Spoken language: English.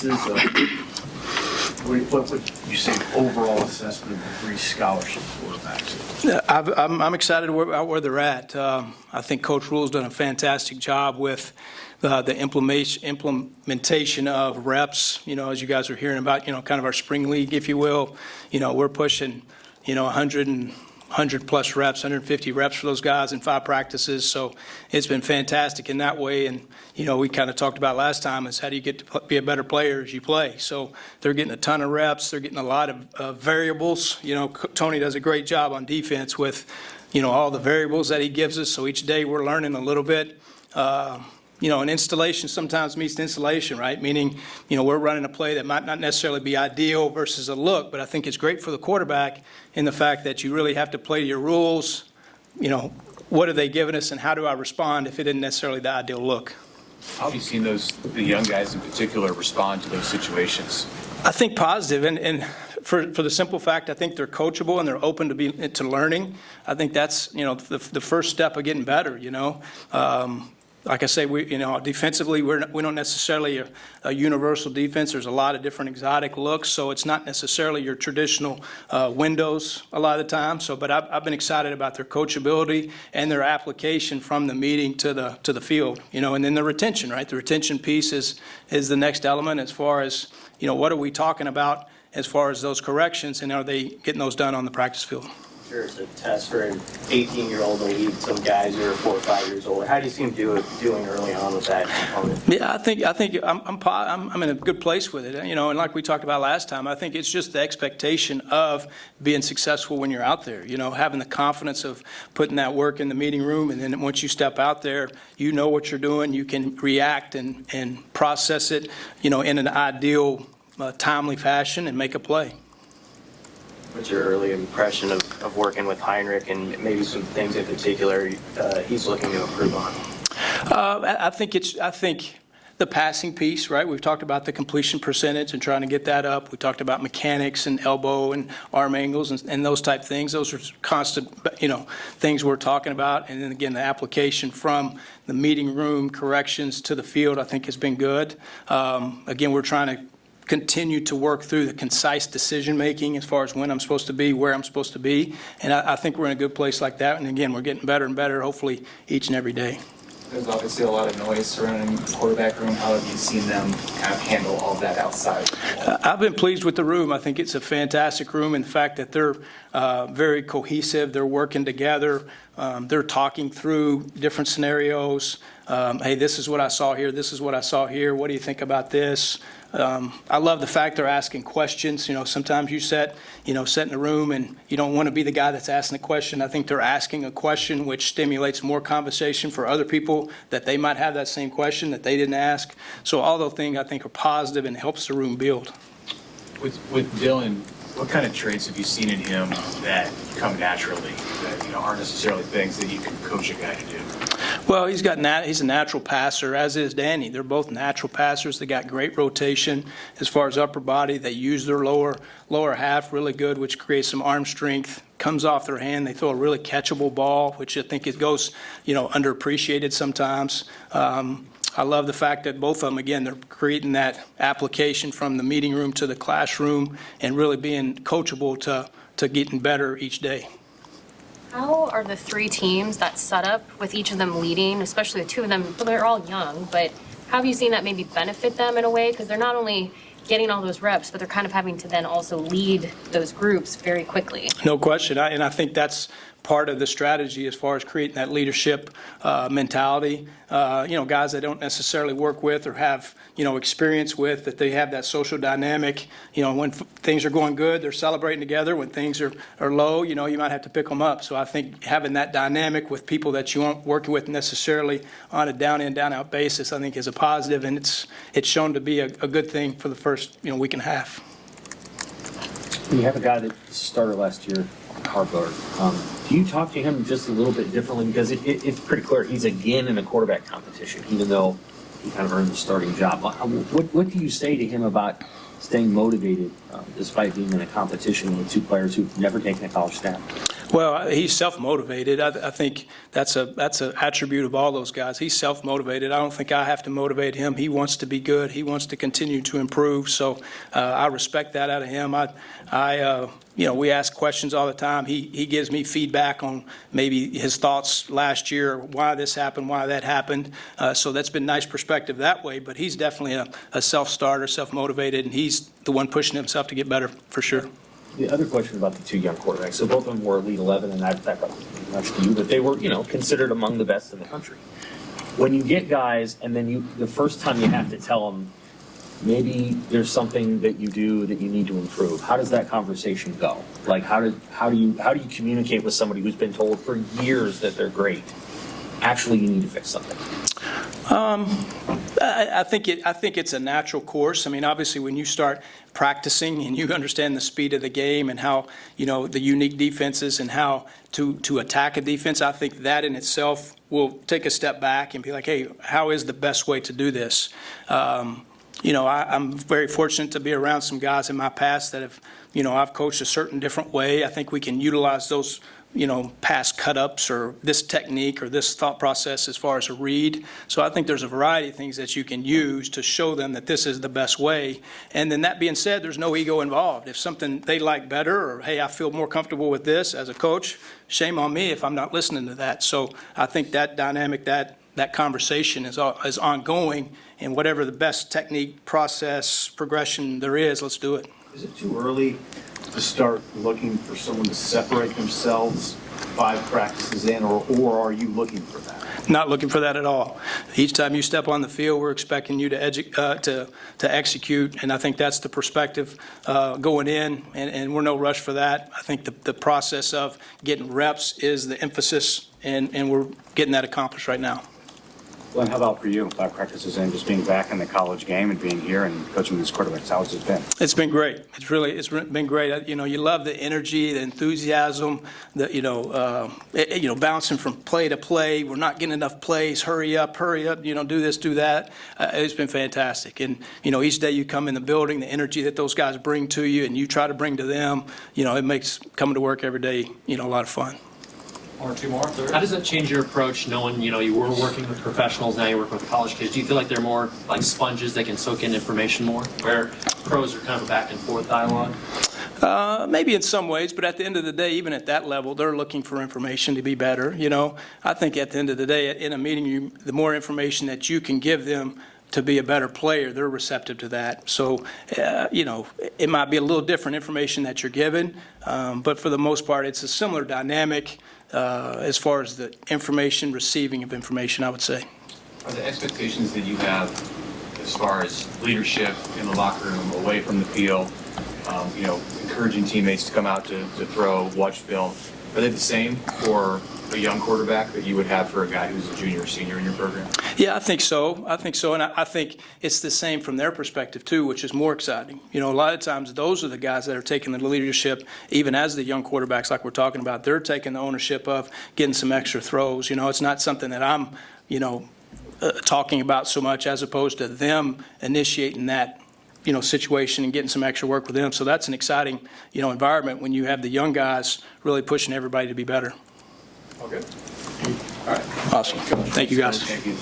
This is what would you say overall assessment of the 3 scholarship quarterbacks? Yeah, I'm excited about where they're at. I think Coach Rule's done a fantastic job with the implementation of reps. You know, as you guys are hearing about, kind of our spring league, if you will. We're pushing, 100 plus reps, 150 reps for those guys in 5 practices. So it's been fantastic in that way. And, we kind of talked about last time is how do you get to be a better player as you play. So they're getting a ton of reps. They're getting a lot of variables. Tony does a great job on defense with, all the variables that he gives us. So each day we're learning a little bit. An installation sometimes meets installation, right? Meaning, we're running a play that might not necessarily be ideal versus a look, but I think it's great for the quarterback in the fact that you really have to play to your rules. What are they giving us and how do I respond if it isn't necessarily the ideal look? How have you seen the young guys in particular respond to those situations? I think positive, and for the simple fact, I think they're coachable and they're open to learning. I think that's, the first step of getting better, Like I say, defensively, we don't necessarily a universal defense. There's a lot of different exotic looks, so it's not necessarily your traditional windows a lot of the time. But I've been excited about their coachability and their application from the meeting to the field. And then the retention, right? The retention piece is the next element as far as what are we talking about as far as those corrections, and are they getting those done on the practice field? Sure, it's a test for an 18-year-old to lead some guys who are 4 or 5 years old. How do you see him doing early on with that component? Yeah, I think I'm in a good place with it. And like we talked about last time, I think it's just the expectation of being successful when you're out there. Having the confidence of putting that work in the meeting room, and then once you step out there, you know what you're doing. You can react and process it, in an ideal, timely fashion and make a play. What's your early impression of working with Heinrich and maybe some things in particular he's looking to improve on? I think the passing piece, right? We've talked about the completion percentage and trying to get that up. We talked about mechanics and elbow and arm angles and those type things. Those are constant, things we're talking about. And then again, the application from the meeting room corrections to the field, I think has been good. Again, we're trying to continue to work through the concise decision-making as far as when I'm supposed to be, where I'm supposed to be. And I think we're in a good place like that. And again, we're getting better and better, hopefully, each and every day. There's obviously a lot of noise surrounding the quarterback room. How have you seen them kind of handle all of that outside? I've been pleased with the room. I think it's a fantastic room in the fact that they're very cohesive. They're working together. They're talking through different scenarios. Hey, this is what I saw here. This is what I saw here. What do you think about this? I love the fact they're asking questions. Sometimes you sit in a room and you don't want to be the guy that's asking the question. I think they're asking a question which stimulates more conversation for other people that they might have that same question that they didn't ask. So all those things I think are positive and helps the room build. With Dylan, what kind of traits have you seen in him that come naturally, that aren't necessarily things that you can coach a guy to do? Well, he's a natural passer, as is Danny. They're both natural passers. They got great rotation as far as upper body. They use their lower half really good, which creates some arm strength. Comes off their hand. They throw a really catchable ball, which I think it goes, underappreciated sometimes. I love the fact that both of them, again, they're creating that application from the meeting room to the classroom and really being coachable to getting better each day. How are the 3 teams that set up with each of them leading, especially the 2 of them, well, they're all young, but how have you seen that maybe benefit them in a way? Because they're not only getting all those reps, but they're kind of having to then also lead those groups very quickly. No question. And I think that's part of the strategy as far as creating that leadership mentality. Guys that don't necessarily work with or have, experience with, that they have that social dynamic. When things are going good, they're celebrating together. When things are low, you might have to pick them up. So I think having that dynamic with people that you aren't working with necessarily on a down-in, down-out basis, I think is a positive, and it's shown to be a good thing for the first, week and a half. You have a guy that started last year, Harper. Do you talk to him just a little bit differently? Because it's pretty clear he's again in a quarterback competition, even though he kind of earned the starting job. What do you say to him about staying motivated despite being in a competition with 2 players who've never taken a college snap? Well, he's self-motivated. I think that's an attribute of all those guys. He's self-motivated. I don't think I have to motivate him. He wants to be good. He wants to continue to improve. So I respect that out of him. We ask questions all the time. He gives me feedback on maybe his thoughts last year, why this happened, why that happened. So that's been nice perspective that way. But he's definitely a self-starter, self-motivated, and he's the one pushing himself to get better for sure. The other question about the two young quarterbacks. So both of them were Elite 11, and that's to you, but they were, considered among the best in the country. When you get guys, and then the first time you have to tell them, maybe there's something that you do that you need to improve. How does that conversation go? Like, how do you communicate with somebody who's been told for years that they're great? Actually, you need to fix something. I think it's a natural course. I mean, obviously, when you start practicing and you understand the speed of the game and how, the unique defenses and how to attack a defense, I think that in itself will take a step back and be like, hey, how is the best way to do this? I'm very fortunate to be around some guys in my past that have, I've coached a certain different way. I think we can utilize those past cut-ups or this technique or this thought process as far as a read. So I think there's a variety of things that you can use to show them that this is the best way. And then that being said, there's no ego involved. If something they like better or, hey, I feel more comfortable with this as a coach, shame on me if I'm not listening to that. So I think that dynamic, that conversation is ongoing, and whatever the best technique, process, progression there is, let's do it. Is it too early to start looking for someone to separate themselves 5 practices in, or are you looking for that? Not looking for that at all. Each time you step on the field, we're expecting you to execute, and I think that's the perspective going in, and we're no rush for that. I think the process of getting reps is the emphasis, and we're getting that accomplished right now. Glenn, how about for you? 5 practices in, just being back in the college game and being here and coaching these quarterbacks, how has it been? It's been great. It's been great. You love the energy, the enthusiasm, bouncing from play to play. We're not getting enough plays. Hurry up, do this, do that. It's been fantastic. And, each day you come in the building, the energy that those guys bring to you and you try to bring to them, it makes coming to work every day, a lot of fun. One or two more. How does that change your approach, knowing, you were working with professionals, now you're working with college kids? Do you feel like they're more like sponges, they can soak in information more, where pros are kind of a back and forth dialogue? Maybe in some ways, but at the end of the day, even at that level, they're looking for information to be better. I think at the end of the day, in a meeting, the more information that you can give them to be a better player, they're receptive to that. So, it might be a little different information that you're given, but for the most part, it's a similar dynamic as far as the receiving of information, I would say. Are the expectations that you have as far as leadership in the locker room, away from the field, encouraging teammates to come out to throw, watch film, are they the same for a young quarterback that you would have for a guy who's a junior or senior in your program? Yeah, I think so. And I think it's the same from their perspective, too, which is more exciting. A lot of times those are the guys that are taking the leadership, even as the young quarterbacks like we're talking about. They're taking the ownership of getting some extra throws. It's not something that I'm, talking about so much as opposed to them initiating that, situation and getting some extra work with them. So that's an exciting, environment when you have the young guys really pushing everybody to be better. Okay. Awesome. Thank you, guys. Thank you.